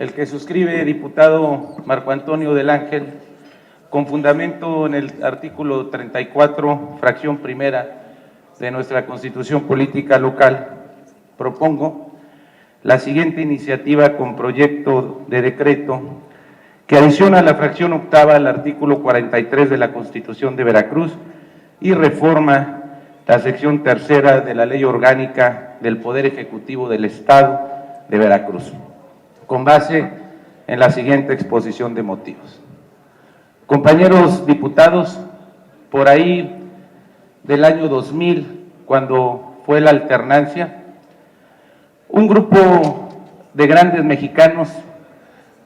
el que suscribe diputado Marco Antonio del Ángel, con fundamento en el artículo 34, fracción primera de nuestra Constitución Política Local, propongo la siguiente iniciativa con proyecto de decreto que adiciona la fracción octava al artículo 43 de la Constitución de Veracruz y reforma la sección tercera de la Ley Orgánica del Poder Ejecutivo del Estado de Veracruz, con base en la siguiente exposición de motivos. Compañeros diputados, por ahí del año 2000, cuando fue la alternancia, un grupo de grandes mexicanos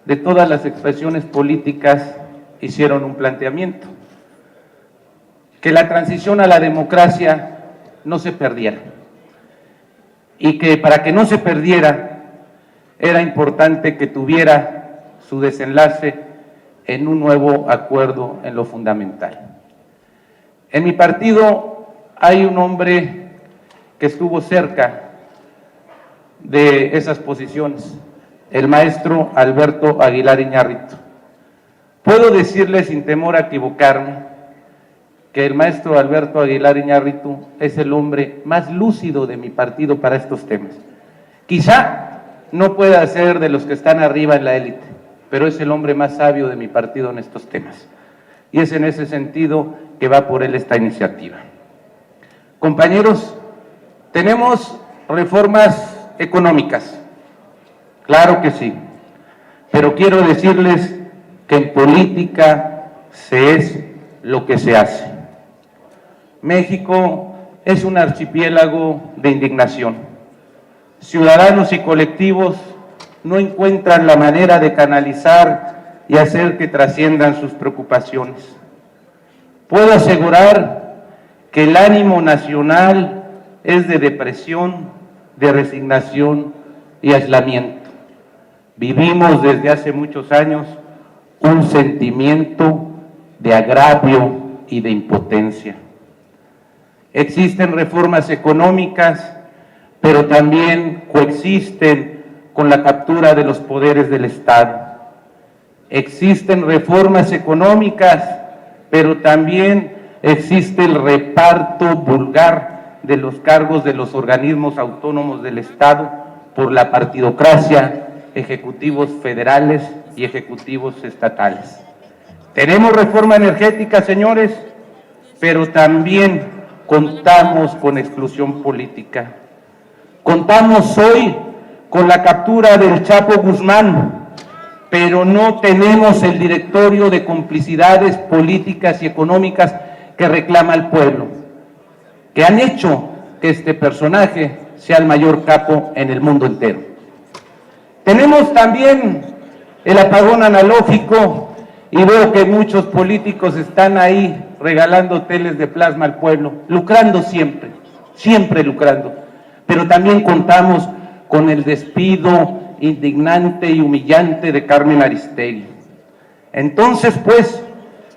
de todas las expresiones políticas hicieron un planteamiento: que la transición a la democracia no se perdiera, y que para que no se perdiera era importante que tuviera su desenlace en un nuevo acuerdo en lo fundamental. En mi partido hay un hombre que estuvo cerca de esas posiciones, el maestro Alberto Aguilar Iñárritu. Puedo decirle sin temor a equivocarme que el maestro Alberto Aguilar Iñárritu es el hombre más lúcido de mi partido para estos temas. Quizá no pueda ser de los que están arriba en la élite, pero es el hombre más sabio de mi partido en estos temas. Y es en ese sentido que va por él esta iniciativa. Compañeros, tenemos reformas económicas, claro que sí, pero quiero decirles que en política se es lo que se hace. México es un archipiélago de indignación. Ciudadanos y colectivos no encuentran la manera de canalizar y hacer que trasciendan sus preocupaciones. Puedo asegurar que el ánimo nacional es de depresión, de resignación y aislamiento. Vivimos desde hace muchos años un sentimiento de agravio y de impotencia. Existen reformas económicas, pero también coexisten con la captura de los poderes del Estado. Existen reformas económicas, pero también existe el reparto vulgar de los cargos de los organismos autónomos del Estado por la partidocracia, ejecutivos federales y ejecutivos estatales. Tenemos reforma energética, señores, pero también contamos con exclusión política. Contamos hoy con la captura del Chapo Guzmán, pero no tenemos el directorio de complicidades políticas y económicas que reclama el pueblo, que han hecho que este personaje sea el mayor capo en el mundo entero. Tenemos también el apagón analógico, y veo que muchos políticos están ahí regalando teles de plasma al pueblo, lucrando siempre, siempre lucrando. Pero también contamos con el despido indignante y humillante de Carmen Aristegui. Entonces, pues,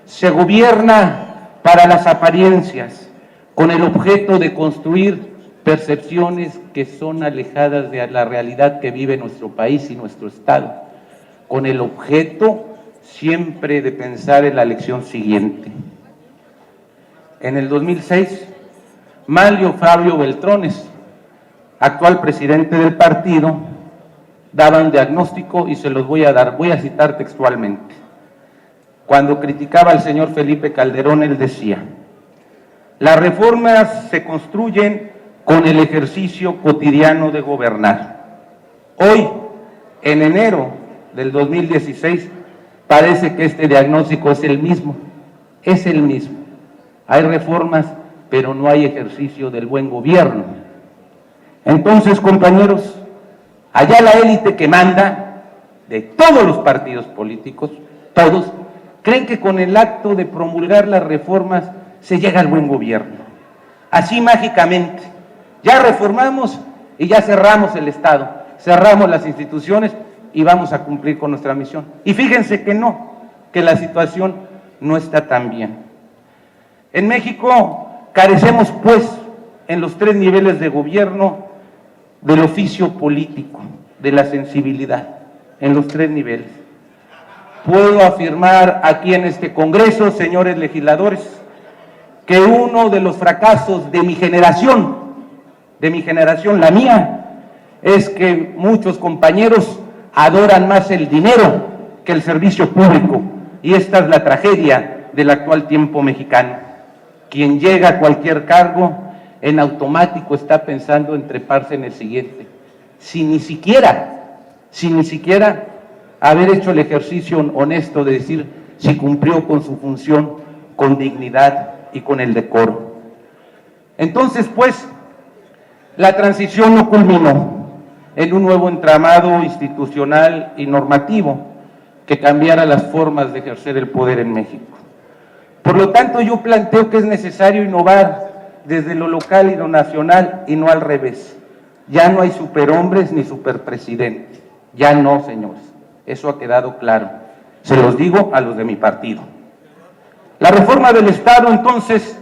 se gobierna para las apariencias, con el objeto de construir percepciones que son alejadas de la realidad que vive nuestro país y nuestro Estado, con el objeto siempre de pensar en la elección siguiente. En el 2006, Manlio Fabio Beltrones, actual presidente del partido, daba un diagnóstico y se los voy a dar, voy a citar textualmente. Cuando criticaba al señor Felipe Calderón, él decía: las reformas se construyen con el ejercicio cotidiano de gobernar. Hoy, en enero del 2016, parece que este diagnóstico es el mismo, es el mismo. Hay reformas, pero no hay ejercicio del buen gobierno. Entonces, compañeros, allá la élite que manda, de todos los partidos políticos, todos, creen que con el acto de promulgar las reformas se llega al buen gobierno. Así mágicamente, ya reformamos y ya cerramos el Estado, cerramos las instituciones y vamos a cumplir con nuestra misión. Y fíjense que no, que la situación no está tan bien. En México carecemos, pues, en los 3 niveles de gobierno, del oficio político, de la sensibilidad. en los 3 niveles. Puedo afirmar aquí en este Congreso, señores legisladores, que uno de los fracasos de mi generación, la mía, es que muchos compañeros adoran más el dinero que el servicio público, y esta es la tragedia del actual tiempo mexicano. Quien llega a cualquier cargo, en automático está pensando en treparse en el siguiente, sin ni siquiera haber hecho el ejercicio honesto de decir si cumplió con su función con dignidad y con el decoro. Entonces, pues, la transición no culminó en un nuevo entramado institucional y normativo que cambiara las formas de ejercer el poder en México. Por lo tanto, yo planteo que es necesario innovar desde lo local y lo nacional y no al revés. Ya no hay superhombres ni superpresidentes. Ya no, señores. Eso ha quedado claro. Se los digo a los de mi partido. La reforma del Estado, entonces,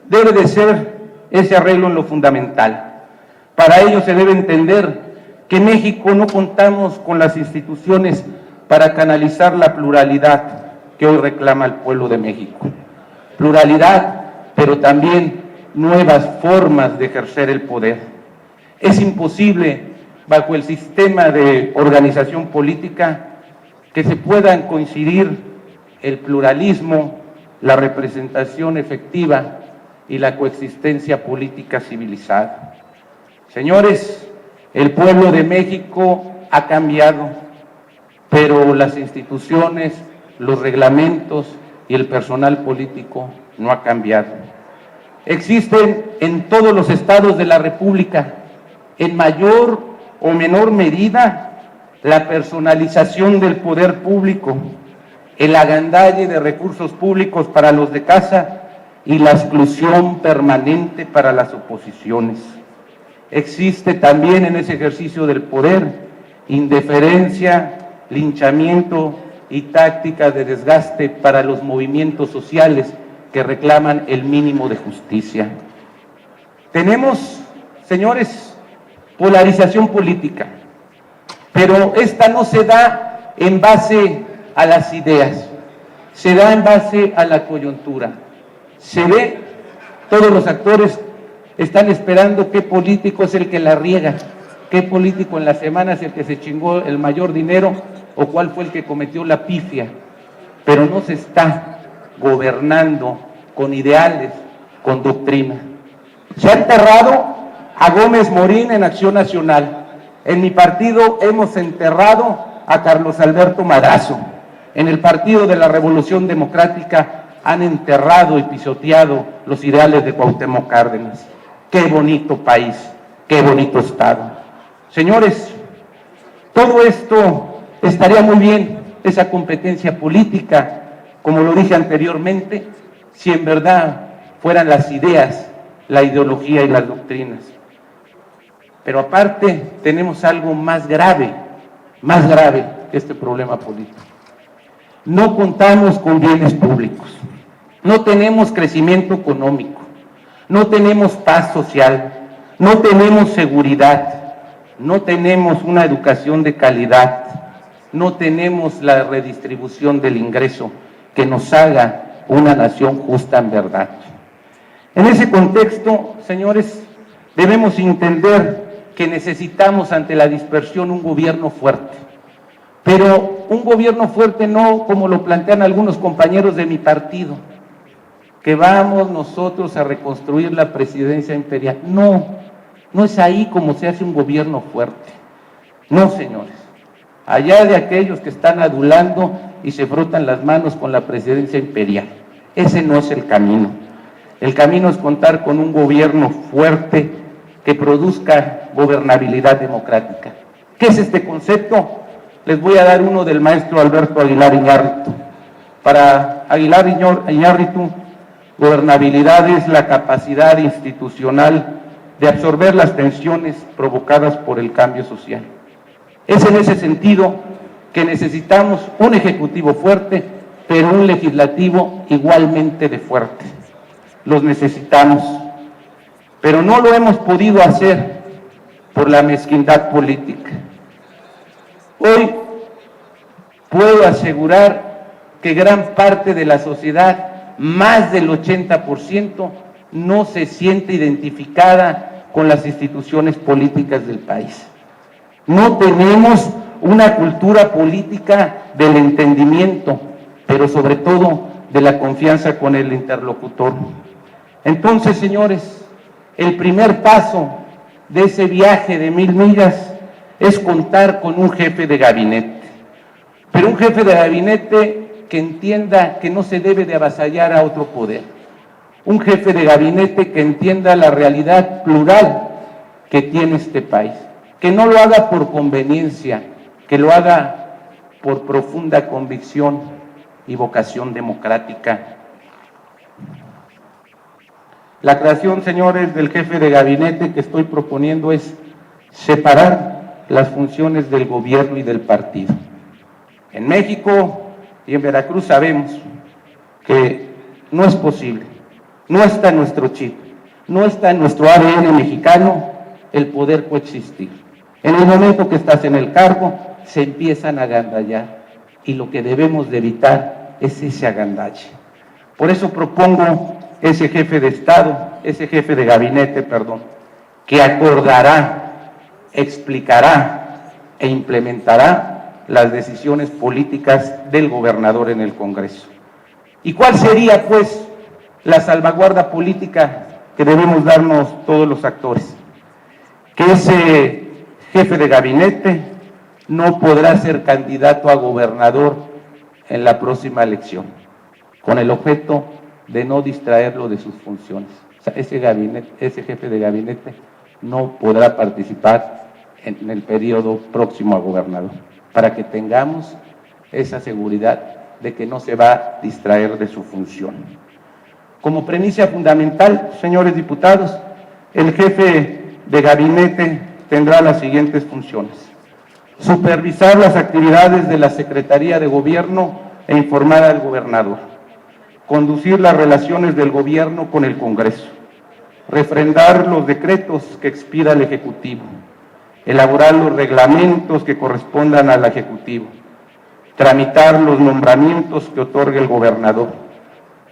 debe de ser ese arreglo en lo fundamental. Para ello se debe entender que en México no contamos con las instituciones para canalizar la pluralidad que hoy reclama el pueblo de México. Pluralidad, pero también nuevas formas de ejercer el poder. Es imposible, bajo el sistema de organización política, que se puedan coincidir el pluralismo, la representación efectiva y la coexistencia política civilizada. Señores, el pueblo de México ha cambiado, pero las instituciones, los reglamentos y el personal político no ha cambiado. Existen en todos los estados de la República, en mayor o menor medida, la personalización del poder público, el agandalle de recursos públicos para los de casa y la exclusión permanente para las oposiciones. Existe también en ese ejercicio del poder indiferencia, linchamiento y tácticas de desgaste para los movimientos sociales que reclaman el mínimo de justicia. Tenemos, señores, polarización política, pero esta no se da en base a las ideas, se da en base a la coyuntura. Se ve, todos los actores están esperando qué político es el que la riega, qué político en la semana es el que se chingó el mayor dinero o cuál fue el que cometió la pifia, pero no se está gobernando con ideales, con doctrina. Se ha enterrado a Gómez Morín en Acción Nacional. En mi partido hemos enterrado a Carlos Alberto Madrazo. En el Partido de la Revolución Democrática han enterrado y pisoteado los ideales de Cuauhtémoc Cárdenas. Qué bonito país, qué bonito estado. Señores, todo esto estaría muy bien, esa competencia política, como lo dije anteriormente, si en verdad fueran las ideas, la ideología y las doctrinas. Pero aparte tenemos algo más grave que este problema político. No contamos con bienes públicos, no tenemos crecimiento económico, no tenemos paz social, no tenemos seguridad, no tenemos una educación de calidad, no tenemos la redistribución del ingreso que nos haga una nación justa en verdad. En ese contexto, señores, debemos entender que necesitamos ante la dispersión un gobierno fuerte, pero un gobierno fuerte no como lo plantean algunos compañeros de mi partido, que vamos nosotros a reconstruir la presidencia imperial. No, no es ahí como se hace un gobierno fuerte. No, señores, allá de aquellos que están adulando y se frotan las manos con la presidencia imperial. Ese no es el camino. El camino es contar con un gobierno fuerte que produzca gobernabilidad democrática. ¿Qué es este concepto? Les voy a dar uno del maestro Alberto Aguilar Iñárritu. Para Aguilar Iñárritu, gobernabilidad es la capacidad institucional de absorber las tensiones provocadas por el cambio social. Es en ese sentido que necesitamos un ejecutivo fuerte, pero un legislativo igualmente de fuerte. Los necesitamos, pero no lo hemos podido hacer por la mezquindad política. Hoy puedo asegurar que gran parte de la sociedad, más del 80%, no se siente identificada con las instituciones políticas del país. No tenemos una cultura política del entendimiento, pero sobre todo de la confianza con el interlocutor. Entonces, señores, el primer paso de ese viaje de 1000 millas es contar con un jefe de gabinete, pero un jefe de gabinete que entienda que no se debe de avasallar a otro poder, un jefe de gabinete que entienda la realidad plural que tiene este país, que no lo haga por conveniencia, que lo haga por profunda convicción y vocación democrática. La creación, señores, del jefe de gabinete que estoy proponiendo es separar las funciones del gobierno y del partido. En México y en Veracruz sabemos que no es posible, no está en nuestro chip, no está en nuestro ADN mexicano el poder coexistir. En el momento que estás en el cargo, se empiezan a agandallar y lo que debemos de evitar es ese agandalle. Por eso propongo ese jefe de Estado, ese jefe de gabinete, que acordará, explicará e implementará las decisiones políticas del gobernador en el Congreso. ¿Y cuál sería, pues, la salvaguarda política que debemos darnos todos los actores? Que ese jefe de gabinete no podrá ser candidato a gobernador en la próxima elección, con el objeto de no distraerlo de sus funciones. O sea, ese jefe de gabinete no podrá participar en el periodo próximo a gobernador, para que tengamos esa seguridad de que no se va a distraer de su función. Como premisa fundamental, señores diputados, el jefe de gabinete tendrá las siguientes funciones: supervisar las actividades de la Secretaría de Gobierno e informar al gobernador, conducir las relaciones del gobierno con el Congreso, refrendar los decretos que expida el Ejecutivo, elaborar los reglamentos que correspondan al Ejecutivo, tramitar los nombramientos que otorgue el gobernador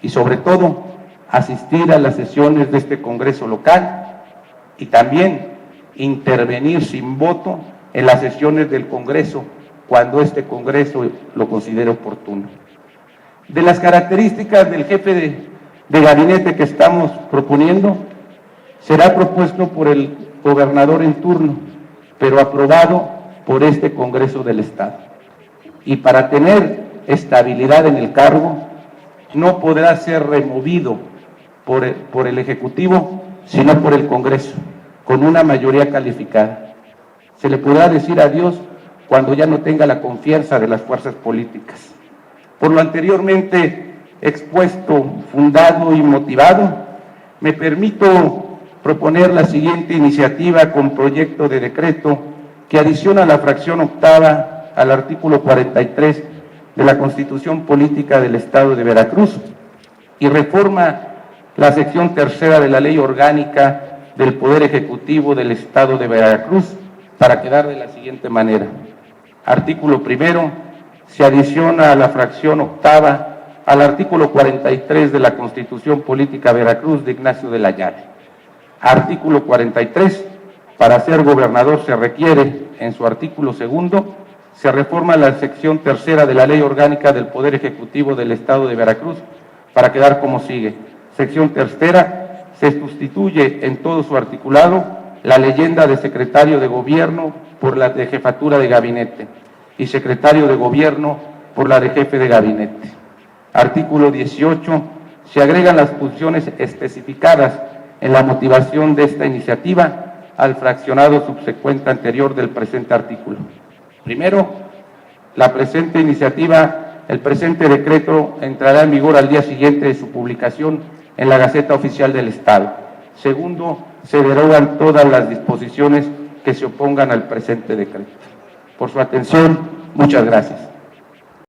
y, sobre todo, asistir a las sesiones de este Congreso local y también intervenir sin voto en las sesiones del Congreso cuando este Congreso lo considere oportuno. De las características del jefe de gabinete que estamos proponiendo, será propuesto por el gobernador en turno, pero aprobado por este Congreso del Estado. Y para tener estabilidad en el cargo, no podrá ser removido por el Ejecutivo, sino por el Congreso, con una mayoría calificada. Se le podrá decir adiós cuando ya no tenga la confianza de las fuerzas políticas. Por lo anteriormente expuesto, fundado y motivado, me permito proponer la siguiente iniciativa con proyecto de decreto que adiciona la fracción octava al artículo 43 de la Constitución Política del Estado de Veracruz y reforma la sección tercera de la Ley Orgánica del Poder Ejecutivo del Estado de Veracruz para quedar de la siguiente manera. Artículo primero, se adiciona a la fracción octava al artículo 43 de la Constitución Política Veracruz de Ignacio de la Llave. Artículo 43, para ser gobernador se requiere, en su artículo segundo, se reforma la sección tercera de la Ley Orgánica del Poder Ejecutivo del Estado de Veracruz para quedar como sigue. Sección tercera, se sustituye en todo su articulado la leyenda de secretario de gobierno por la de jefatura de gabinete y secretario de gobierno por la de jefe de gabinete. Artículo 18, se agregan las funciones especificadas en la motivación de esta iniciativa al fraccionado subsecuente anterior del presente artículo. Primero, la presente iniciativa, el presente decreto entrará en vigor al día siguiente de su publicación en la Gaceta Oficial del Estado. Segundo, se derogan todas las disposiciones que se opongan al presente decreto. Por su atención, muchas gracias.